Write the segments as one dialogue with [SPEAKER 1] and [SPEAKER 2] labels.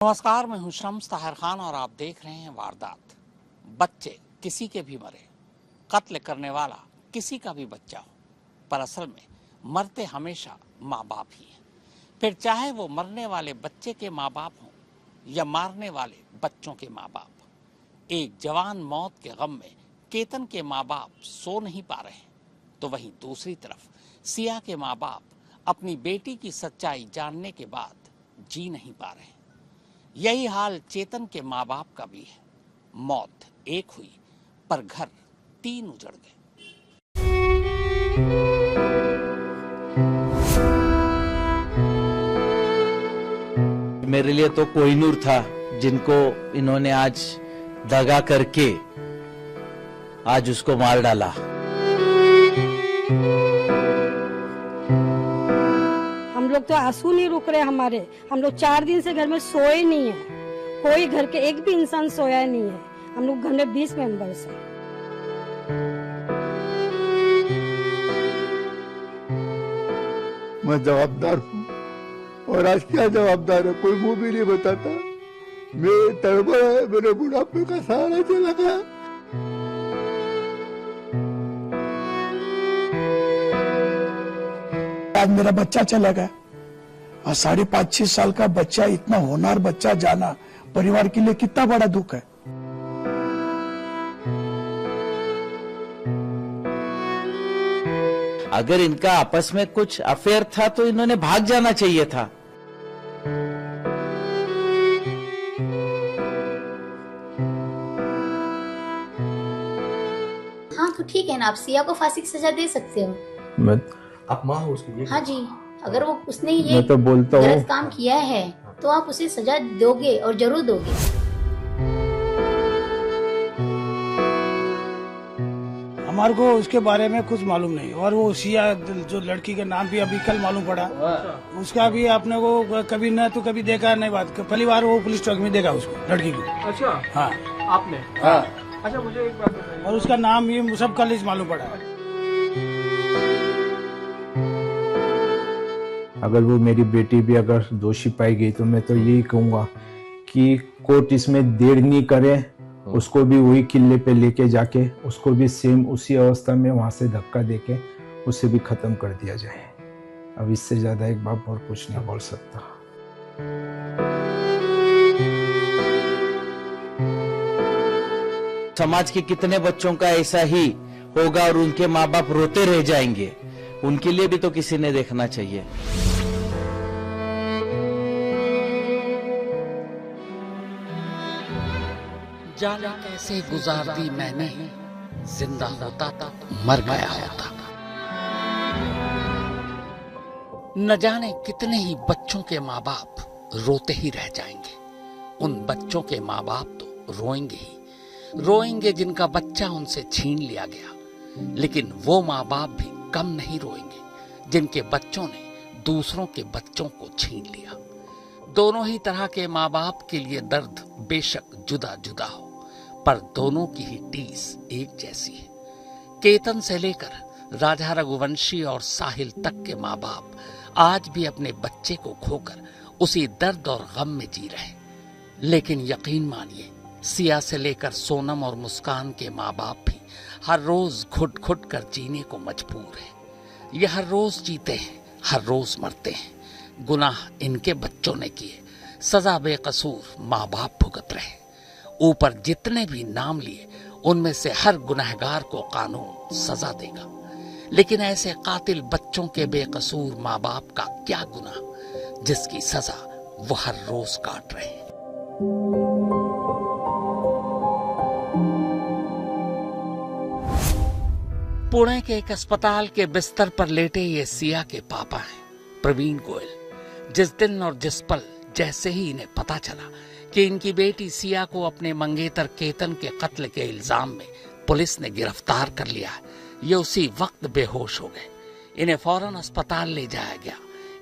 [SPEAKER 1] नमस्कार, मैं हूं शम्स ताहिर खान और आप देख रहे हैं वारदात। बच्चे किसी के भी मरे, कत्ल करने वाला किसी का भी बच्चा हो, पर असल में मरते हमेशा माँ बाप ही हैं। फिर चाहे वो मरने वाले बच्चे के माँ बाप हों या मारने वाले बच्चों के माँ बाप। एक जवान मौत के गम में केतन के माँ बाप सो नहीं पा रहे हैं, तो वहीं दूसरी तरफ सिया के माँ बाप अपनी बेटी की सच्चाई जानने के बाद जी नहीं पा रहे हैं। यही हाल चेतन के माँ बाप का भी है। मौत एक हुई पर घर तीन उजड़ गए।
[SPEAKER 2] मेरे लिए तो कोहिनूर था, जिनको इन्होंने आज दगा करके आज उसको मार डाला।
[SPEAKER 3] हम लोग तो आंसू नहीं रुक रहे हमारे। हम लोग 4 दिन से घर में सोए नहीं है। कोई घर के एक भी इंसान सोया नहीं है। हम लोग घर में 20 मेंबर्स हैं।
[SPEAKER 4] मैं जवाबदार हूँ और आज क्या जवाबदार है कोई मुंह भी नहीं बताता। मेरे तड़पा है, मेरे बुढ़ापे का सहारा चला गया।
[SPEAKER 5] आज मेरा बच्चा चला गया और 5.5-6 साल का बच्चा, इतना होनहार बच्चा जाना परिवार के लिए कितना बड़ा दुख है।
[SPEAKER 2] अगर इनका आपस में कुछ अफेयर था तो इन्होंने भाग जाना चाहिए था।
[SPEAKER 6] हाँ तो ठीक है ना, आप सिया को फांसी की सजा दे सकते हो।
[SPEAKER 7] आप माँ हो उसकी?
[SPEAKER 6] हाँ जी, अगर वो उसने ये
[SPEAKER 7] मैं तो बोलता
[SPEAKER 6] गलत काम किया है तो आप उसे सजा दोगे और जरूर दोगे।
[SPEAKER 5] हमारे को उसके बारे में कुछ मालूम नहीं, और वो सिया जो लड़की का नाम भी अभी कल मालूम पड़ा, उसका भी आपने को कभी न तो कभी देखा नहीं। बात पहली बार वो पुलिस चौक में देखा उसको, लड़की को।
[SPEAKER 7] अच्छा,
[SPEAKER 5] हाँ
[SPEAKER 7] आपने?
[SPEAKER 5] हाँ।
[SPEAKER 7] अच्छा, मुझे एक बात बताइए।
[SPEAKER 5] और उसका नाम भी सब कल मालूम पड़ा।
[SPEAKER 8] अगर वो मेरी बेटी भी अगर दोषी पाई गई तो मैं तो यही कहूंगा कि कोर्ट इसमें देर नहीं करे, उसको भी वही किले पे लेके जाके उसको भी सेम उसी अवस्था में वहां से धक्का देके उसे भी खत्म कर दिया जाए। अब इससे ज्यादा एक बाप और कुछ नहीं बोल सकता।
[SPEAKER 2] समाज के कितने बच्चों का ऐसा ही होगा और उनके माँ बाप रोते रह जाएंगे। उनके लिए भी तो किसी ने देखना चाहिए।
[SPEAKER 1] जाने कैसे गुजार दी मैंने, जिंदा होता तो मर गया होता। न जाने कितने ही बच्चों के माँ बाप रोते ही रह जाएंगे। उन बच्चों के माँ बाप तो रोएंगे ही रोएंगे जिनका बच्चा उनसे छीन लिया गया, लेकिन वो माँ बाप भी कम नहीं रोएंगे जिनके बच्चों ने दूसरों के बच्चों को छीन लिया। दोनों ही तरह के माँ बाप के लिए दर्द बेशक जुदा जुदा हो, पर दोनों की ही टीस एक जैसी है। केतन से लेकर राजा रघुवंशी और साहिल तक के माँ बाप आज भी अपने बच्चे को खोकर उसी दर्द और गम में जी रहे। लेकिन यकीन मानिए, सिया से लेकर सोनम और मुस्कान के माँ बाप भी हर रोज घुट घुट कर जीने को मजबूर है। ये हर रोज जीते हैं, हर रोज मरते हैं। गुनाह इनके बच्चों ने किए, सजा बेकसूर माँ बाप भुगत रहे। ऊपर जितने भी नाम लिए उनमें से हर गुनहगार को कानून सजा देगा, लेकिन ऐसे कातिल बच्चों के बेकसूर माँ बाप का क्या गुनाह जिसकी सजा वो हर रोज काट रहे हैं। पुणे के एक अस्पताल के बिस्तर पर लेटे ये सिया के पापा हैं, प्रवीण गोयल। जिस दिन और जिस पल जैसे ही इन्हें पता चला कि इनकी बेटी सिया को अपने मंगेतर केतन के कत्ल के इल्जाम में पुलिस ने गिरफ्तार कर लिया है, ये उसी वक्त बेहोश हो गए। इन्हें फौरन अस्पताल ले जाया गया।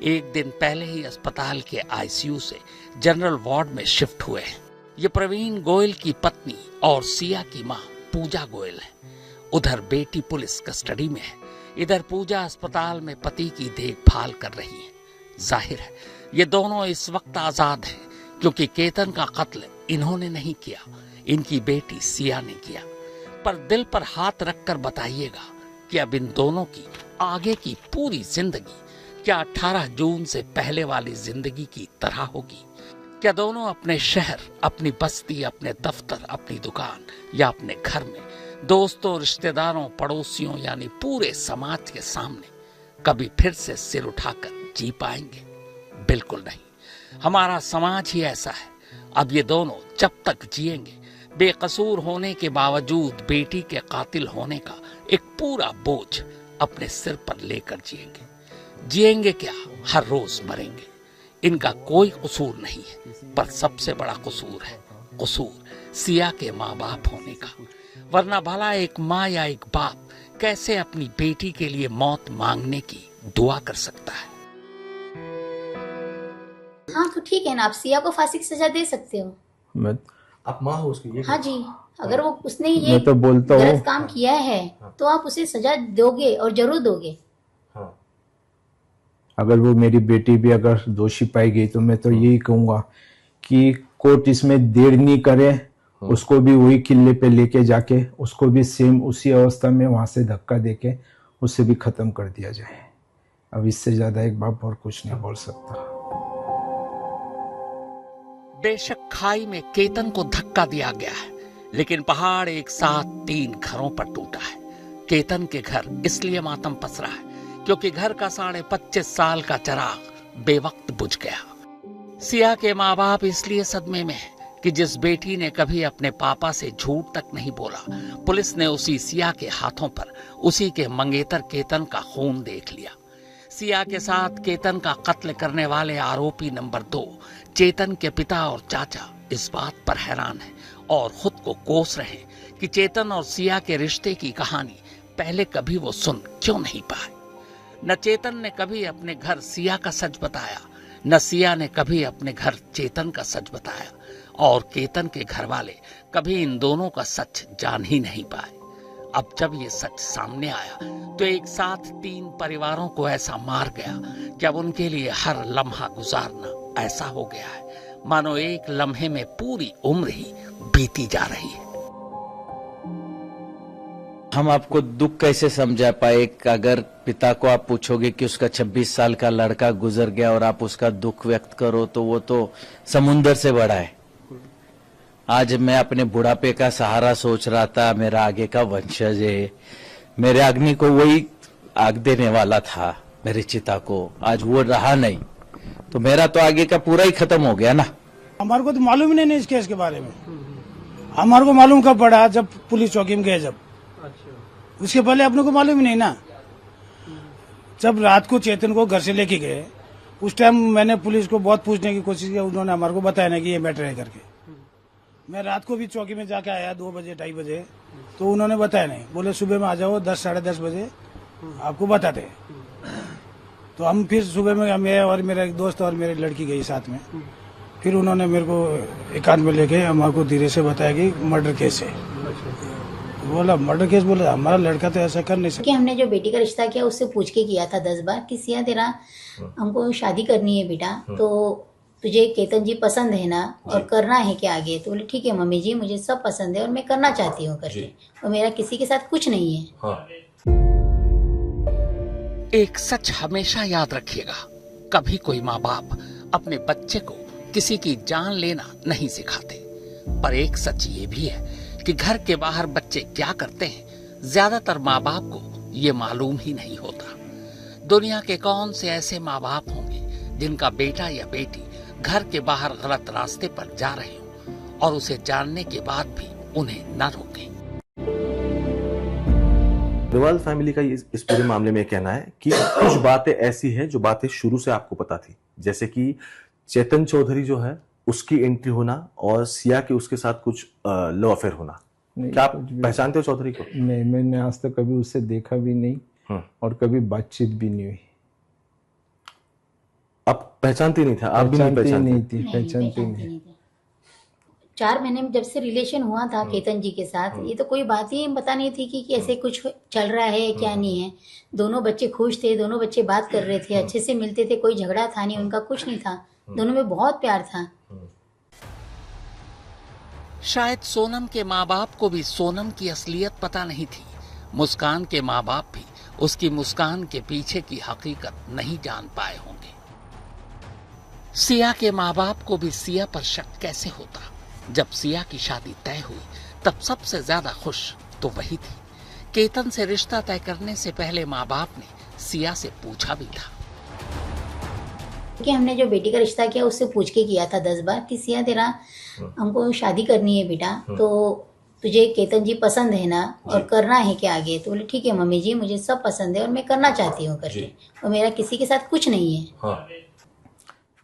[SPEAKER 1] एक दिन पहले ही अस्पताल के आईसीयू से जनरल वार्ड में शिफ्ट हुए हैं। ये प्रवीण गोयल की पत्नी और सिया की मां पूजा गोयल है। उधर बेटी पुलिस कस्टडी में है, इधर पूजा अस्पताल में पति की देखभाल कर रही है। जाहिर है ये दोनों इस वक्त आजाद हैं, क्योंकि केतन का कत्ल इन्होंने नहीं किया, इनकी बेटी सिया ने किया। पर दिल पर हाथ रखकर बताइएगा कि अब इन दोनों की आगे की पूरी जिंदगी क्या 18 जून से पहले वाली जिंदगी की तरह होगी? क्या दोनों अपने शहर, अपनी बस्ती, अपने दफ्तर, अपनी दुकान या अपने घर में दोस्तों, रिश्तेदारों, पड़ोसियों यानी पूरे समाज के सामने कभी फिर से सिर उठाकर जी पाएंगे? बिल्कुल नहीं। हमारा समाज ही ऐसा है। अब ये दोनों जब तक जिएंगे, बेकसूर होने के बावजूद बेटी के कातिल होने का एक पूरा बोझ अपने सिर पर लेकर जिएंगे क्या? हर रोज मरेंगे। इनका कोई कसूर नहीं है, पर सबसे बड़ा कसूर है कसूर सिया के माँ बाप होने का। वरना भला एक माँ या एक बाप कैसे अपनी बेटी के लिए मौत मांगने की दुआ कर सकता है?
[SPEAKER 6] हाँ तो ठीक है ना, आप सिया को फांसी की सजा दे सकते हो।
[SPEAKER 8] मैं
[SPEAKER 7] आप माँ हो उसकी, ये
[SPEAKER 6] हाँ जी, अगर वो उसने ये
[SPEAKER 8] मैं तो बोलता
[SPEAKER 6] गलत
[SPEAKER 8] हूँ,
[SPEAKER 6] काम किया है तो आप उसे सजा दोगे और जरूर दोगे।
[SPEAKER 7] हाँ
[SPEAKER 8] अगर वो मेरी बेटी भी अगर दोषी पाई गई तो मैं तो यही कहूंगा कि कोर्ट इसमें देर नहीं करे, उसको भी वही किले पे लेके जाके उसको भी सेम उसी अवस्था में वहां से धक्का देके उसे भी खत्म कर दिया जाए। अब इससे ज्यादा एक बाप और कुछ नहीं बोल सकता।
[SPEAKER 1] बेशक खाई में केतन को धक्का दिया गया है, लेकिन पहाड़ एक साथ 3 घरों पर टूटा है। केतन के घर इसलिए मातम पसरा है क्योंकि घर का 25.5 साल का चिराग बेवक्त बुझ गया। सिया के माँ बाप इसलिए सदमे में है कि जिस बेटी ने कभी अपने पापा से झूठ तक नहीं बोला, पुलिस ने उसी सिया के हाथों पर उसी के मंगेतर केतन का खून देख लिया। सिया के साथ केतन का कत्ल करने वाले आरोपी नंबर 2 चेतन के पिता और चाचा इस बात पर हैरान है और खुद को कोस रहे हैं कि चेतन और सिया के रिश्ते की कहानी पहले कभी वो सुन क्यों नहीं पाए। न चेतन ने कभी अपने घर सिया का सच बताया, न सिया ने कभी अपने घर चेतन का सच बताया, और केतन के घर वाले कभी इन दोनों का सच जान ही नहीं पाए। अब जब ये सच सामने आया तो एक साथ 3 परिवारों को ऐसा मार गया कि अब उनके लिए हर लम्हा गुजारना ऐसा हो गया है मानो एक लम्हे में पूरी उम्र ही बीती जा रही है।
[SPEAKER 2] हम आपको दुख कैसे समझा पाए? अगर पिता को आप पूछोगे कि उसका 26 साल का लड़का गुजर गया और आप उसका दुख व्यक्त करो तो वो तो समुंदर से बड़ा है। आज मैं अपने बुढ़ापे का सहारा सोच रहा था, मेरा आगे का वंशज है, मेरे अग्नि को वही आग देने वाला था, मेरी चिता को, आज वो रहा नहीं तो मेरा तो आगे का पूरा ही खत्म हो गया ना।
[SPEAKER 5] हमारे को तो मालूम ही नहीं इस केस के बारे में। हमारे को मालूम कब पड़ा? जब पुलिस चौकी में गए, जब उसके पहले अपने को मालूम ही नहीं ना। जब रात को चेतन को घर से लेके गए उस टाइम मैंने पुलिस को बहुत पूछने की कोशिश की, उन्होंने हमारे को बताया ना कि ये मैटर है करके। मैं रात को भी चौकी में जाके आया 2 बजे 2:30 बजे, तो उन्होंने बताया नहीं, बोले सुबह में आ जाओ 10 साढ़े 10 बजे आपको बताते। तो हम फिर सुबह में मैं और मेरा एक दोस्त और मेरी लड़की गई साथ में। फिर उन्होंने मेरे को एकांत में लेके हमारे को धीरे से बताया कि मर्डर केस है। बोला मर्डर केस, बोला हमारा लड़का तो ऐसा कर नहीं सकता।
[SPEAKER 6] कि हमने जो बेटी का रिश्ता किया उससे पूछ के किया था 10 बार कि सिया तेरा हमको शादी करनी है बेटा, तो तुझे केतन जी पसंद है ना और करना है क्या आगे? तो बोले ठीक है मम्मी जी, मुझे सब पसंद है और मैं करना चाहती हूँ करके, और मेरा किसी के साथ कुछ नहीं है।
[SPEAKER 7] हाँ।
[SPEAKER 1] एक सच हमेशा याद रखिएगा, कभी कोई माँ बाप अपने बच्चे को किसी की जान लेना नहीं सिखाते। पर एक सच ये भी है कि घर के बाहर बच्चे क्या करते हैं ज्यादातर माँ बाप को ये मालूम ही नहीं होता। दुनिया के कौन से ऐसे माँ बाप होंगे जिनका बेटा या बेटी घर के बाहर गलत रास्ते पर जा रहे हो और उसे जानने के बाद भी उन्हें न रोकें।
[SPEAKER 7] अग्रवाल फैमिली का इस पूरे मामले में कहना है कि कुछ बातें ऐसी हैं जो बातें शुरू से आपको पता थी, जैसे कि चेतन चौधरी जो है उसकी एंट्री होना और सिया के उसके साथ कुछ लव अफेयर होना। क्या आप पहचानते हो चौधरी को?
[SPEAKER 8] नहीं, मैंने आज तक कभी उससे देखा भी नहीं और कभी बातचीत भी नहीं हुई।
[SPEAKER 7] आप पहचानती नहीं था? आप भी नहीं पहचानती?
[SPEAKER 8] पहचानती नहीं।
[SPEAKER 6] 4 महीने में जब से रिलेशन हुआ था केतन जी के साथ, ये तो कोई बात ही पता नहीं थी कि ऐसे कुछ चल रहा है क्या नहीं है। दोनों बच्चे खुश थे, दोनों बच्चे बात कर रहे थे, अच्छे से मिलते थे, कोई झगड़ा था नहीं, उनका कुछ नहीं था, दोनों में बहुत प्यार था।
[SPEAKER 1] शायद सोनम के माँ बाप को भी सोनम की असलियत पता नहीं थी। मुस्कान के माँ बाप भी उसकी मुस्कान के पीछे की हकीकत नहीं जान पाए होंगे। सिया के माँ बाप को भी सिया पर शक कैसे होता? जब सिया की शादी तय हुई तब सबसे ज्यादा खुश तो वही थी। केतन से रिश्ता तय करने से पहले माँ बाप ने सिया से पूछा भी था।
[SPEAKER 6] कि हमने जो बेटी का रिश्ता किया उससे पूछ के किया था 10 बार कि सिया तेरा हमको शादी करनी है बेटा, तो तुझे केतन जी पसंद है ना, और करना है क्या आगे? तो बोले ठीक है मम्मी जी, मुझे सब पसंद है और मैं करना चाहती हूँ करके, और मेरा किसी के साथ कुछ नहीं है।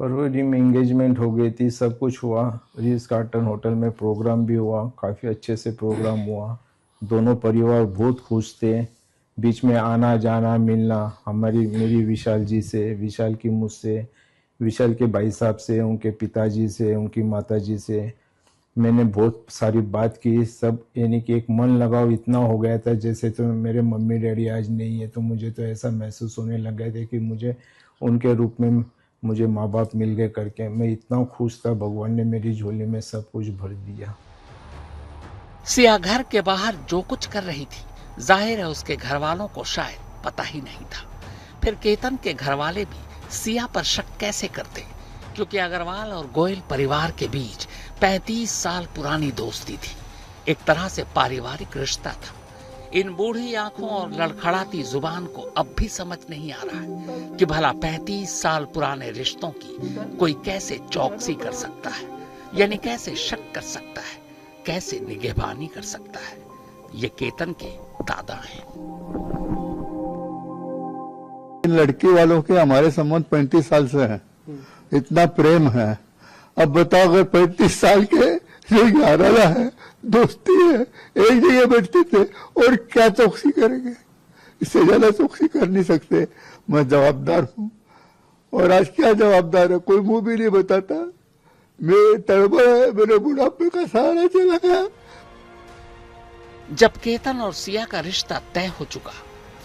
[SPEAKER 8] फरवरी में एंगेजमेंट हो गई थी, सब कुछ हुआ। रीज कार्टन होटल में प्रोग्राम भी हुआ, काफ़ी अच्छे से प्रोग्राम हुआ। दोनों परिवार बहुत खुश थे। बीच में आना जाना मिलना मेरी विशाल जी से, विशाल की मुझसे, विशाल के भाई साहब से, उनके पिताजी से, उनकी माताजी से मैंने बहुत सारी बात की। सब यानी कि एक मन लगाव इतना हो गया था जैसे तो मेरे मम्मी डैडी आज नहीं है, तो मुझे तो ऐसा महसूस होने लग गया था कि मुझे उनके रूप में मुझे माँ बाप मिल गए करके। मैं इतना खुश था, भगवान ने मेरी झोली में सब कुछ भर दिया।
[SPEAKER 1] सिया घर के बाहर जो कुछ कर रही थी जाहिर है उसके घर वालों को शायद पता ही नहीं था। फिर केतन के घर वाले भी सिया पर शक कैसे करते, क्योंकि अग्रवाल और गोयल परिवार के बीच 35 साल पुरानी दोस्ती थी। एक तरह से पारिवारिक रिश्ता था। इन बूढ़ी आंखों और लड़खड़ाती जुबान को अब भी समझ नहीं आ रहा है कि भला 35 साल पुराने रिश्तों की कोई कैसे चौकसी कर सकता है, यानी कैसे शक कर सकता है, कैसे निगहबानी कर सकता है। ये केतन के दादा हैं।
[SPEAKER 4] इन लड़की वालों के हमारे संबंध 35 साल से हैं, इतना प्रेम है। अब बताओ अगर 35 साल के जो 11 है, दोस्ती है, एक जगह बैठते थे, और क्या चौकसी करेंगे? इससे ज्यादा चौकसी कर नहीं सकते। मैं जवाबदार हूँ, और आज क्या जवाबदार है कोई मुंह भी नहीं बताता। मेरे तड़बड़ है, मेरे बुढ़ापे का सहारा चला गया।
[SPEAKER 1] जब केतन और सिया का रिश्ता तय हो चुका,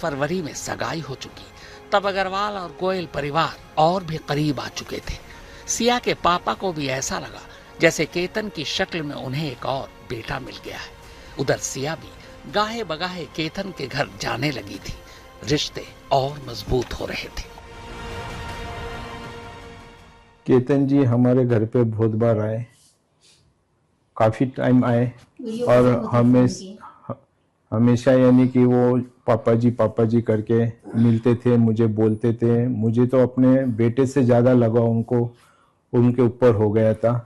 [SPEAKER 1] फरवरी में सगाई हो चुकी, तब अग्रवाल और गोयल परिवार और भी करीब आ चुके थे। सिया के पापा को भी ऐसा लगा जैसे केतन की शक्ल में उन्हें एक और बेटा मिल गया है। उधर सिया भी गाहे बगाहे केतन के घर जाने लगी थी। रिश्ते और मजबूत हो रहे थे।
[SPEAKER 8] केतन जी हमारे घर पे बहुत बार आए, काफी टाइम आए, और हमेशा यानी कि वो पापा जी करके मिलते थे, मुझे बोलते थे। मुझे तो अपने बेटे से ज्यादा लगा उनके ऊपर हो गया था,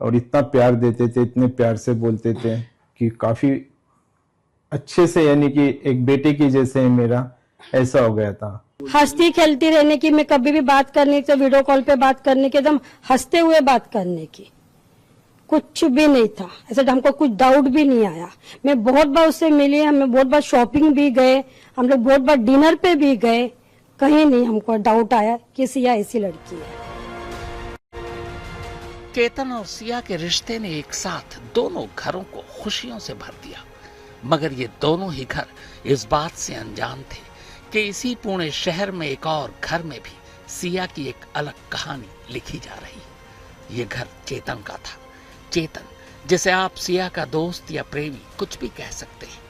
[SPEAKER 8] और इतना प्यार देते थे, इतने प्यार से बोलते थे कि काफी अच्छे से, यानी कि एक बेटे की जैसे मेरा ऐसा हो गया था।
[SPEAKER 3] हंसती खेलती रहने की, मैं कभी भी बात करनी तो वीडियो कॉल पे बात करने की, एकदम हंसते हुए बात करने की, कुछ भी नहीं था ऐसा। हमको कुछ डाउट भी नहीं आया। मैं बहुत बार उससे मिली, हमें बहुत बार शॉपिंग भी गए, हम लोग बहुत बार डिनर पे भी गए, कहीं नहीं हमको डाउट आया कि सिया ऐसी लड़की है।
[SPEAKER 1] केतन और सिया के रिश्ते ने एक साथ दोनों घरों को खुशियों से भर दिया, मगर ये दोनों ही घर इस बात से अनजान थे कि इसी पुणे शहर में एक और घर में भी सिया की एक अलग कहानी लिखी जा रही। ये घर चेतन का था। चेतन, जिसे आप सिया का दोस्त या प्रेमी कुछ भी कह सकते हैं,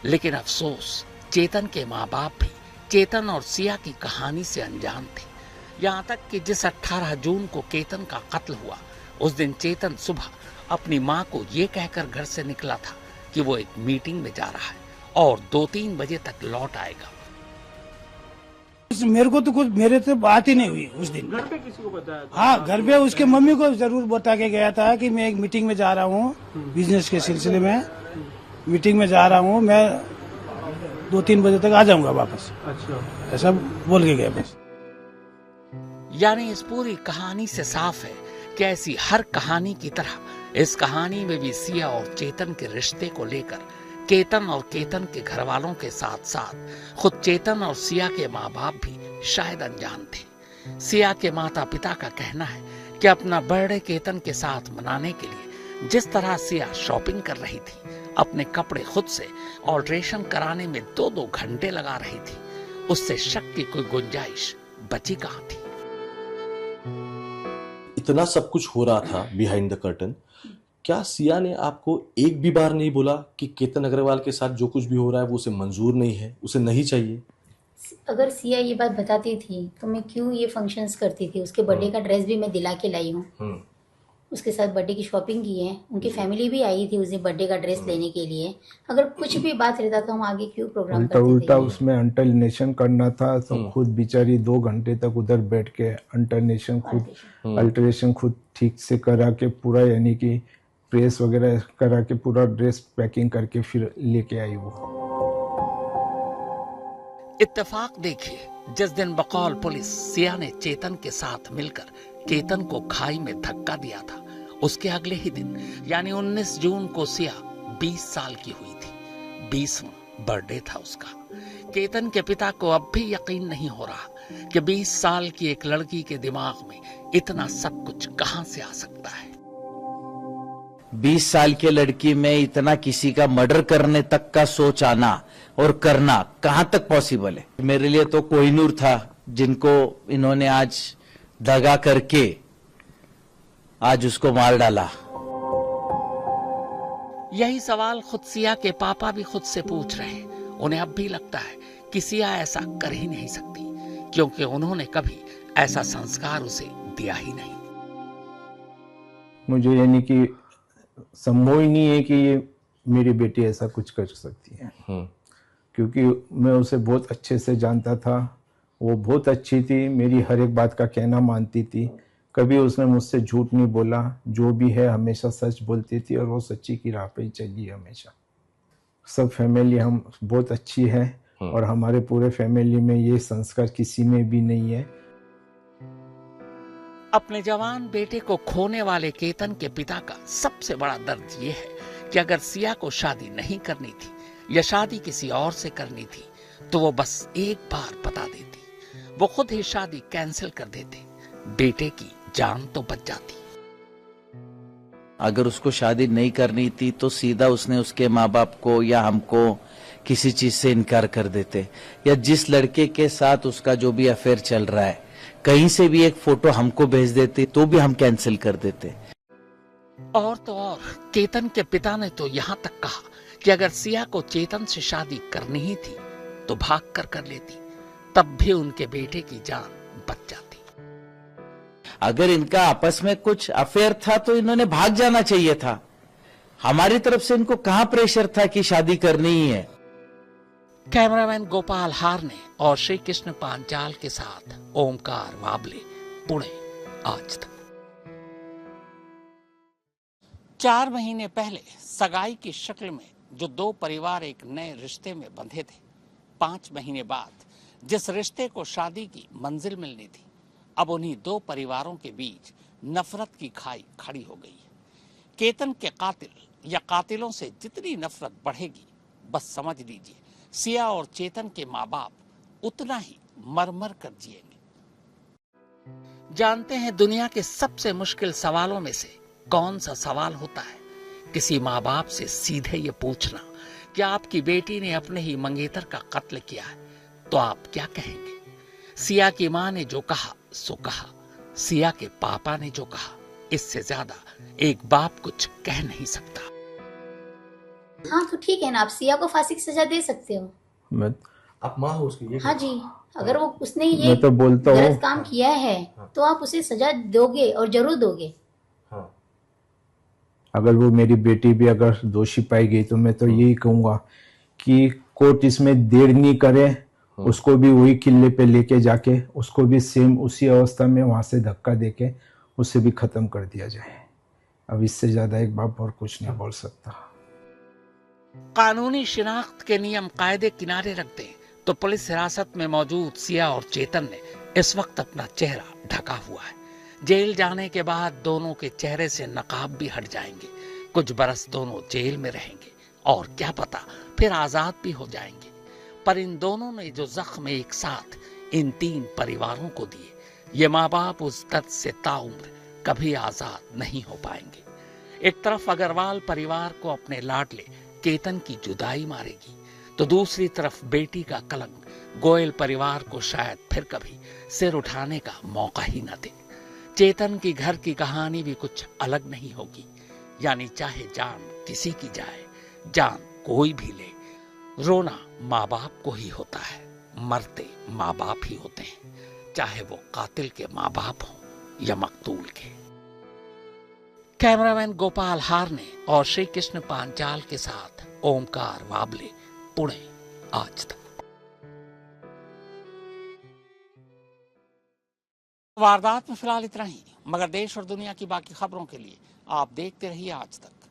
[SPEAKER 1] लेकिन अफसोस चेतन के माँ बाप भी चेतन और सिया की कहानी से अनजान थे। यहाँ तक कि जिस 18 जून को केतन का कत्ल हुआ, उस दिन चेतन सुबह अपनी माँ को ये कहकर घर से निकला था कि वो एक मीटिंग में जा रहा है और 2-3 बजे तक लौट आएगा।
[SPEAKER 5] मेरे को तो कुछ, मेरे तो बात ही नहीं हुई उस दिन। घर पे किसी को बताया था? हाँ, घर पे उसके मम्मी को जरूर बता के गया था कि मैं एक मीटिंग में जा रहा हूँ, बिजनेस के सिलसिले में मीटिंग में जा रहा हूँ, मैं 2-3 बजे तक आ जाऊंगा वापस। अच्छा, ऐसा बोल के गया बस।
[SPEAKER 1] यानी इस पूरी कहानी से साफ है कि ऐसी हर कहानी की तरह इस कहानी में भी सिया और चेतन के रिश्ते को लेकर केतन और केतन के घर वालों के साथ साथ खुद चेतन और सिया के माँ बाप भी शायद अनजान थे। सिया के माता पिता का कहना है कि अपना बर्थडे केतन के साथ मनाने के लिए जिस तरह सिया शॉपिंग कर रही थी, अपने कपड़े खुद से ऑल्ट्रेशन कराने में 2-2 घंटे लगा रही थी, उससे शक की कोई गुंजाइश बची कहाँ थी।
[SPEAKER 7] इतना सब कुछ हो रहा था बिहाइंड द कर्टन क्या सिया ने आपको एक भी बार नहीं बोला कि केतन अग्रवाल के साथ जो कुछ भी हो रहा है वो उसे मंजूर नहीं है, उसे नहीं चाहिए?
[SPEAKER 6] अगर सिया ये बात बताती थी तो मैं क्यों ये फंक्शंस करती थी। उसके बर्थडे का ड्रेस भी मैं दिला के लाई हूँ, उसके साथ बर्थडे की शॉपिंग की है, उनकी फैमिली भी आई थी उसे बर्थडे का ड्रेस लेने के लिए। अगर कुछ भी बात रहता तो हम आगे क्यों प्रोग्राम
[SPEAKER 8] उल्टा
[SPEAKER 6] करते
[SPEAKER 8] उल्टा
[SPEAKER 6] थे।
[SPEAKER 8] उसमें अल्टरनेशन करना था तो खुद बेचारी 2 घंटे तक उधर बैठ के अल्टरेशन खुद ठीक से करा के पूरा, यानी कि प्रेस वगैरह करा के पूरा ड्रेस पैकिंग करके फिर लेके आई वो।
[SPEAKER 1] इत्तेफाक देखिए, जिस दिन बकौल पुलिस सिया ने चेतन के साथ मिलकर केतन को खाई में धक्का दिया था, उसके अगले ही दिन यानी 19 जून को सिया 20 साल की हुई थी। 20वां बर्थडे था उसका। केतन के पिता को अब भी यकीन नहीं हो रहा कि 20 साल की एक लड़की के दिमाग में इतना सब कुछ कहां से आ सकता है।
[SPEAKER 2] 20 साल की लड़की में इतना किसी का मर्डर करने तक का सोच आना और करना कहां तक पॉसिबल है। मेरे लिए तो कोहिनूर था जिनको इन्होंने आज दगा करके आज उसको मार डाला।
[SPEAKER 1] यही सवाल खुद सिया के पापा भी खुद से पूछ रहे हैं। उन्हें अब भी लगता है कि सिया ऐसा कर ही नहीं सकती, क्योंकि उन्होंने कभी ऐसा संस्कार उसे दिया ही नहीं।
[SPEAKER 8] मुझे यानी कि संभव ही नहीं है कि ये मेरी बेटी ऐसा कुछ कर सकती है, क्योंकि मैं उसे बहुत अच्छे से जानता था। वो बहुत अच्छी थी, मेरी हर एक बात का कहना मानती थी। कभी उसने मुझसे झूठ नहीं बोला, जो भी है हमेशा सच बोलती थी और वो सच्ची की राह पे ही चली हमेशा। सब फैमिली हम बहुत अच्छी है और हमारे पूरे फैमिली में ये संस्कार किसी में भी नहीं है।
[SPEAKER 1] अपने जवान बेटे को खोने वाले केतन के पिता का सबसे बड़ा दर्द ये है कि अगर सिया को शादी नहीं करनी थी या शादी किसी और से करनी थी तो वो बस एक बार बता देती, वो खुद ही शादी कैंसिल कर देते, बेटे की जान तो बच जाती।
[SPEAKER 2] अगर उसको शादी नहीं करनी थी तो सीधा उसने उसके माँ बाप को या हमको किसी चीज से इनकार कर देते, या जिस लड़के के साथ उसका जो भी अफेयर चल रहा है कहीं से भी एक फोटो हमको भेज देते तो भी हम कैंसिल कर देते।
[SPEAKER 1] और तो और केतन के पिता ने तो यहाँ तक कहा कि अगर सिया को चेतन से शादी करनी ही थी तो भाग कर लेती, तब भी उनके बेटे की जान बच जाती।
[SPEAKER 2] अगर इनका आपस में कुछ अफेयर था तो इन्होंने भाग जाना चाहिए था। हमारी तरफ से इनको कहां प्रेशर था कि शादी करनी ही है।
[SPEAKER 1] कैमरामैन गोपाल हारने और श्री कृष्ण पांचाल के साथ ओमकार वाबले, पुणे, आज तक। 4 महीने पहले सगाई की शक्ल में जो 2 परिवार एक नए रिश्ते में बंधे थे, 5 महीने बाद जिस रिश्ते को शादी की मंजिल मिलनी थी, अब उन्हीं 2 परिवारों के बीच नफरत की खाई खड़ी हो गई है। केतन के कातिल या कातिलों से जितनी नफरत बढ़ेगी, बस समझ लीजिए सिया और चेतन के माँ बाप उतना ही मर कर जिएंगे। जानते हैं दुनिया के सबसे मुश्किल सवालों में से कौन सा सवाल होता है? किसी माँ बाप से सीधे ये पूछना कि आपकी बेटी ने अपने ही मंगेतर का कत्ल किया है, तो आप क्या कहेंगे? सिया की माँ ने जो कहा सो कहा, सिया के पापा ने जो कहा, इससे ज्यादा एक बाप कुछ कह नहीं सकता।
[SPEAKER 6] हाँ तो ठीक है ना, आप सिया को फांसी की सजा दे सकते हो।
[SPEAKER 7] आप माँ हो उसकी?
[SPEAKER 6] हाँ जी, अगर वो उसने ये
[SPEAKER 8] मैं तो बोलता हूँ
[SPEAKER 6] गलत काम किया है तो आप उसे सजा दोगे और जरूर दोगे।
[SPEAKER 8] अगर वो मेरी बेटी भी अगर दोषी पाई गई तो मैं तो यही कहूंगा कि कोर्ट इसमें देर नहीं करे, उसको भी वही किले पे लेके जाके उसको भी सेम उसी अवस्था में वहां से धक्का देके उसे भी खत्म कर दिया जाए। अब इससे ज्यादा एक बाप और कुछ नहीं बोल सकता।
[SPEAKER 1] कानूनी शिनाख्त के नियम कायदे किनारे रख दें तो पुलिस हिरासत में मौजूद सिया और चेतन ने इस वक्त अपना चेहरा ढका हुआ है। जेल जाने के बाद दोनों के चेहरे से नकाब भी हट जाएंगे। कुछ बरस दोनों जेल में रहेंगे और क्या पता फिर आजाद भी हो जाएंगे। पर इन दोनों ने जो जख्म एक साथ इन 3 परिवारों को दिए, ये माँ बाप उस दर्द से ताउम्र कभी आजाद नहीं हो पाएंगे। एक तरफ अग्रवाल परिवार को अपने लाडले केतन की जुदाई मारेगी, तो दूसरी तरफ बेटी का कलंक गोयल परिवार को शायद फिर कभी सिर उठाने का मौका ही न दे। चेतन की घर की कहानी भी कुछ अलग नहीं होगी। यानी चाहे जान किसी की जाए, जान कोई भी ले, रोना माँ बाप को ही होता है, मरते माँ बाप ही होते हैं, चाहे वो कातिल के माँ बाप हों या मकतूल के। कैमरामैन गोपाल हारने और श्री कृष्ण पांचाल के साथ ओमकार वाबले, पुणे, आज तक। वारदात में फिलहाल इतना ही, मगर देश और दुनिया की बाकी खबरों के लिए आप देखते रहिए आज तक।